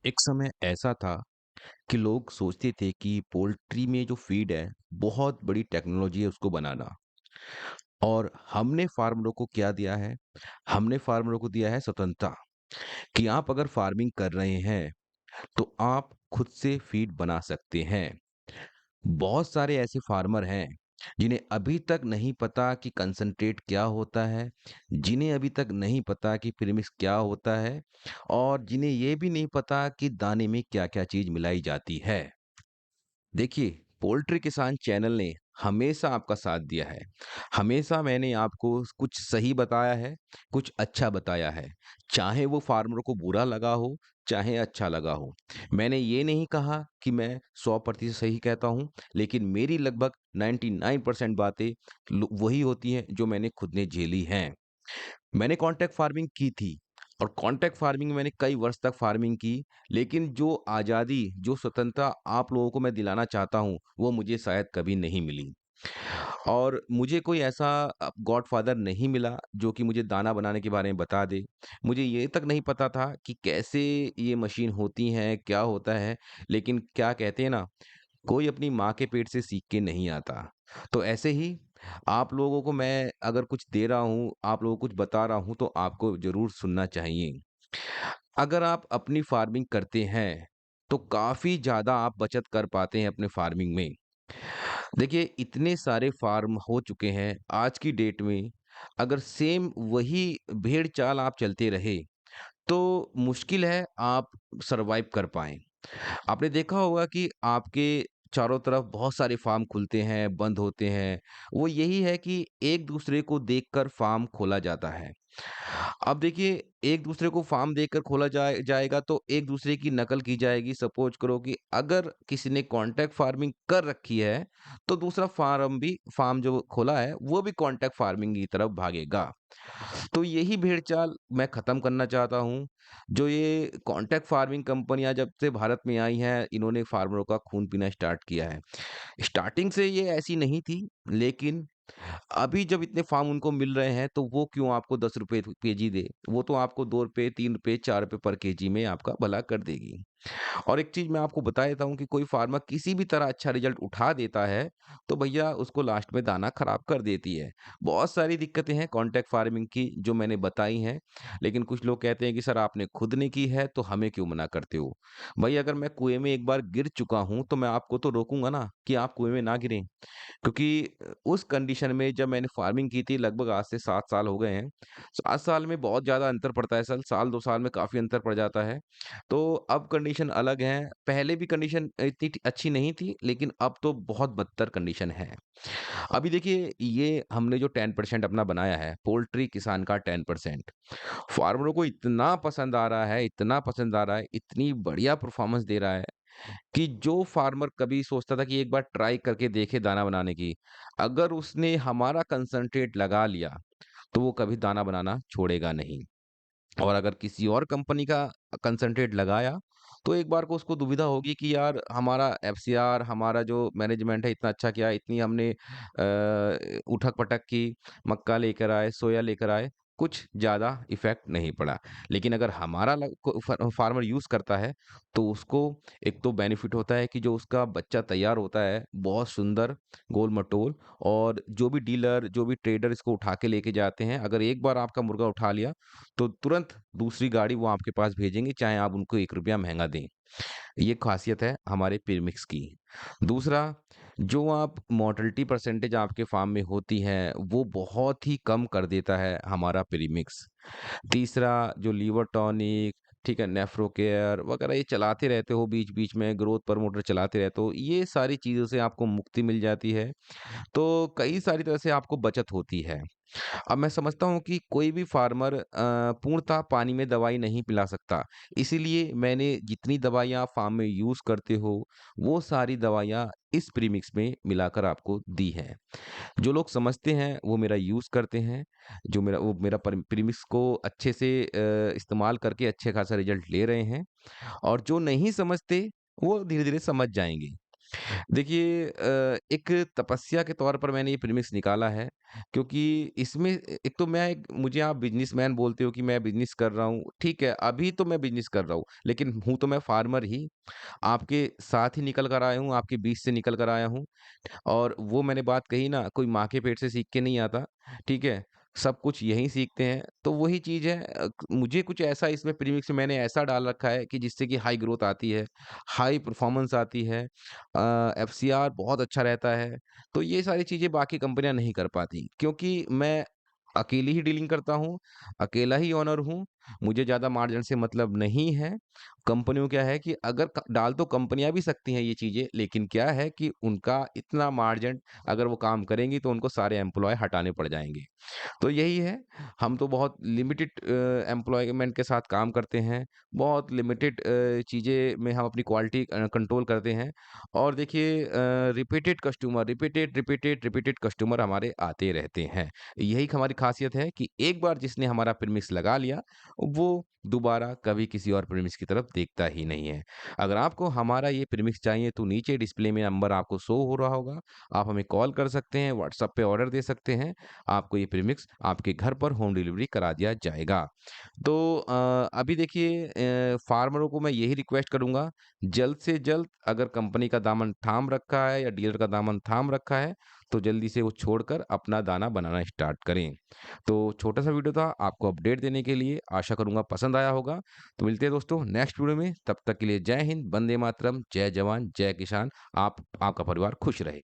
एक समय ऐसा था कि लोग सोचते थे कि पोल्ट्री में जो फीड है, बहुत बड़ी टेक्नोलॉजी है उसको बनाना। और हमने फार्मरों को क्या दिया है? हमने फार्मरों को दिया है स्वतंत्रता कि आप अगर फार्मिंग कर रहे हैं, तो आप खुद से फीड बना सकते हैं। बहुत सारे ऐसे फार्मर हैं, जिन्हें अभी तक नहीं पता कि कंसंट्रेट क्या होता है, जिन्हें अभी तक नहीं पता कि प्रीमिक्स क्या होता है और जिन्हें ये भी नहीं पता कि दाने में क्या-क्या चीज़ मिलाई जाती है। देखिए, पोल्ट्री किसान चैनल ने हमेशा आपका साथ दिया है। हमेशा मैंने आपको कुछ सही बताया है, कुछ अच्छा बताया है। चाहे वो फार्मर को बुरा लगा हो, चाहे अच्छा लगा हो। मैंने ये नहीं कहा कि मैं 100% सही कहता हूँ, लेकिन मेरी लगभग 99% बातें वही होती हैं जो मैंने खुद ने झेली हैं। मैंने कॉन्ट्रैक्ट फार्मिंग की थी और कॉन्ट्रैक्ट फार्मिंग में मैंने कई वर्ष तक फार्मिंग की, लेकिन जो आज़ादी, जो स्वतंत्रता आप लोगों को मैं दिलाना चाहता हूँ, वो मुझे शायद कभी नहीं मिली। और मुझे कोई ऐसा गॉडफ़ादर नहीं मिला, जो कि मुझे दाना बनाने के बारे में बता दे। मुझे ये तक नहीं पता था कि कैसे ये मशीन होती हैं, क्या होता है, लेकिन क्या कहते हैं ना, कोई अपनी माँ के पेट से सीख के नहीं आता। तो ऐसे ही आप लोगों को मैं अगर कुछ दे रहा हूँ, आप लोगों को कुछ बता रहा हूँ, तो आपको ज़रूर सुनना चाहिए। अगर आप अपनी फार्मिंग करते हैं, तो काफ़ी ज़्यादा आप बचत कर पाते हैं अपने फार्मिंग में। देखिए, इतने सारे फार्म हो चुके हैं आज की डेट में, अगर सेम वही भेड़-चाल आप चलते रहे, तो मुश्किल है आप सर्वाइव कर पाएँ। आपने देखा होगा कि आपके चारों तरफ बहुत सारे फार्म खुलते हैं, बंद होते हैं। वो यही है कि एक-दूसरे को देखकर फार्म खोला जाता है। अब देखिए, एक-दूसरे को फार्म देखकर खोला जाएगा तो एक-दूसरे की नकल की जाएगी। सपोज़ करो कि अगर किसी ने कॉन्ट्रैक्ट फार्मिंग कर रखी है, तो दूसरा फार्म जो खोला है, वो भी कॉन्ट्रैक्ट फार्मिंग की तरफ भागेगा। तो यही भेड़-चाल मैं ख़त्म करना चाहता हूँ। जो ये कॉन्ट्रैक्ट फार्मिंग कंपनियाँ जब से भारत में आई हैं, इन्होंने फार्मरों का खून पीना स्टार्ट किया है। स्टार्टिंग से ये ऐसी नहीं थी, लेकिन अभी जब इतने फार्म उनको मिल रहे हैं, तो वो क्यों आपको ₹10 केजी दे? वो तो आपको ₹2, ₹3, ₹4 पर केजी में आपका भला कर देगी। और एक चीज़ मैं आपको बता देता हूँ कि कोई फार्मर किसी भी तरह अच्छा रिज़ल्ट उठा देता है, तो भैया उसको लास्ट में दाना खराब कर देती है। बहुत सारी दिक्कतें हैं कॉन्ट्रैक्ट फार्मिंग की जो मैंने बताई हैं, लेकिन कुछ लोग कहते हैं कि सर आपने खुद ने की है, तो हमें क्यों मना करते हो? भई अगर मैं कुएँ में एक बार गिर चुका हूँ, तो मैं आपको तो रोकूँगा ना कि आप कुएँ में ना गिरें। क्योंकि उस कंडीशन में जब मैंने फार्मिंग की थी लगभग आज से 7 साल हो गए हैं। 7 साल में बहुत ज़्यादा अंतर पड़ता है साल 2 साल में काफ़ी अंतर पड़ जाता है। तो अब कंडीशन अलग है। पहले भी कंडीशन इतनी अच्छी नहीं थी, लेकिन अब तो बहुत बदतर कंडीशन है। अभी देखिए ये हमने जो 10% अपना बनाया है, पोल्ट्री किसान का 10% फार्मरों को इतना पसंद आ रहा है, इतना पसंद आ रहा है, इतनी बढ़िया परफ़ॉर्मेंस दे रहा है कि जो फार्मर कभी सोचता था कि एक बार ट्राई करके देखे दाना बनाने की, अगर उसने हमारा कंसंट्रेट लगा लिया, तो वो कभी दाना बनाना छोड़ेगा नहीं। और अगर किसी और कंपनी का कंसंट्रेट लगाया, तो एक बार को उसको दुविधा होगी कि यार हमारा एफसीआर, हमारा जो मैनेजमेंट है इतना अच्छा किया, इतनी हमने उठक-पटक की, मक्का लेकर आए, सोया लेकर आए, कुछ ज़्यादा इफ़ेक्ट नहीं पड़ा। लेकिन अगर हमारा फार्मर यूज़ करता है, तो उसको एक तो बेनिफिट होता है कि जो उसका बच्चा तैयार होता है, बहुत सुंदर, गोल-मटोल और जो भी डीलर, जो भी ट्रेडर इसको उठा के लेके जाते हैं, अगर एक बार आपका मुर्गा उठा लिया, तो तुरंत दूसरी गाड़ी वो आपके पास भेजेंगे, चाहे आप उनको ₹1 महँगा दें। ये ख़ासियत है हमारे प्रीमिक्स की। दूसरा, जो आप मोर्टेलिटी परसेंटेज आपके फ़ार्म में होती है, वो बहुत ही कम कर देता है हमारा प्रीमिक्स। तीसरा, जो लिवर टॉनिक, ठीक है, नेफ्रो केयर वगैरह ये चलाते रहते हो बीच-बीच में, ग्रोथ प्रमोटर चलाते रहते हो, ये सारी चीज़ों से आपको मुक्ति मिल जाती है। तो कई सारी तरह से आपको बचत होती है। अब मैं समझता हूँ कि कोई भी फार्मर पूर्णतः पानी में दवाई नहीं पिला सकता। इसीलिए मैंने जितनी दवाइयाँ आप फार्म में यूज़ करते हो, वो सारी दवाइयाँ इस प्रीमिक्स में मिलाकर आपको दी हैं। जो लोग समझते हैं, वो मेरा यूज़ करते हैं। जो मेरा प्रीमिक्स को अच्छे से इस्तेमाल करके अच्छे खासा रिज़ल्ट ले रहे हैं और जो नहीं समझते, वो धीरे-धीरे समझ जाएँगे। देखिए एक तपस्या के तौर पर मैंने ये प्रीमिक्स निकाला है क्योंकि इसमें एक तो मैं एक मुझे आप बिज़नेसमैन बोलते हो कि मैं बिज़नेस कर रहा हूँ, ठीक है, अभी तो मैं बिज़नेस कर रहा हूँ, लेकिन हूँ तो मैं फार्मर ही, आपके साथ ही निकल कर आया हूँ, आपके बीच से निकल कर आया हूँ। और वो मैंने बात कही ना, कोई माँ के पेट से सीख के नहीं आता, ठीक है? सब कुछ यहीं सीखते हैं, तो वही चीज़ है मुझे कुछ ऐसा इसमें प्रीमिक्स में मैंने ऐसा डाल रखा है कि जिससे कि हाई ग्रोथ आती है, हाई परफ़ॉर्मेंस आती है, एफसीआर बहुत अच्छा रहता है। तो ये सारी चीज़ें बाकी कंपनियाँ नहीं कर पाती क्योंकि मैं अकेली ही डीलिंग करता हूँ, अकेला ही ओनर हूँ, मुझे ज़्यादा मार्जिन से मतलब नहीं है। कंपनियों क्या है कि अगर क डाल तो कंपनियाँ भी सकती हैं ये चीज़ें, लेकिन क्या है कि उनका इतना मार्जिन अगर वो काम करेंगी तो उनको सारे एम्प्लॉयी हटाने पड़ जाएँगे। तो यही है, हम तो बहुत लिमिटेड एम्प्लॉयमेंट के साथ काम करते हैं, बहुत लिमिटेड चीज़ें में हम अपनी क्वालिटी कंट्रोल करते हैं और देखिए रिपीटेड कस्टमर हमारे आते रहते हैं। यही हमारी ख़ासियत है कि एक बार जिसने हमारा प्रीमिक्स लगा लिया, वो दोबारा कभी किसी और प्रीमिक्स की तरफ देखता ही नहीं है। अगर आपको हमारा ये प्रीमिक्स चाहिए तो नीचे डिस्प्ले में नंबर आपको शो हो रहा होगा, आप हमें कॉल कर सकते हैं, व्हाट्सएप पे ऑर्डर दे सकते हैं। आपको ये प्रीमिक्स आपके घर पर होम डिलीवरी करा दिया जाएगा। तो अभी देखिए फार्मरों को मैं यही रिक्वेस्ट करूँगा, जल्द से जल्द अगर कंपनी का दामन थाम रखा है या डीलर का दामन थाम रखा है, तो जल्दी से वो छोड़कर अपना दाना बनाना स्टार्ट करें। तो छोटा-सा वीडियो था आपको अपडेट देने के लिए, आशा करूँगा पसंद आया होगा। तो मिलते हैं दोस्तों नेक्स्ट वीडियो में, तब तक के लिए जय हिंद, वंदे मातरम, जय जवान, जय किसान। आपका परिवार खुश रहे।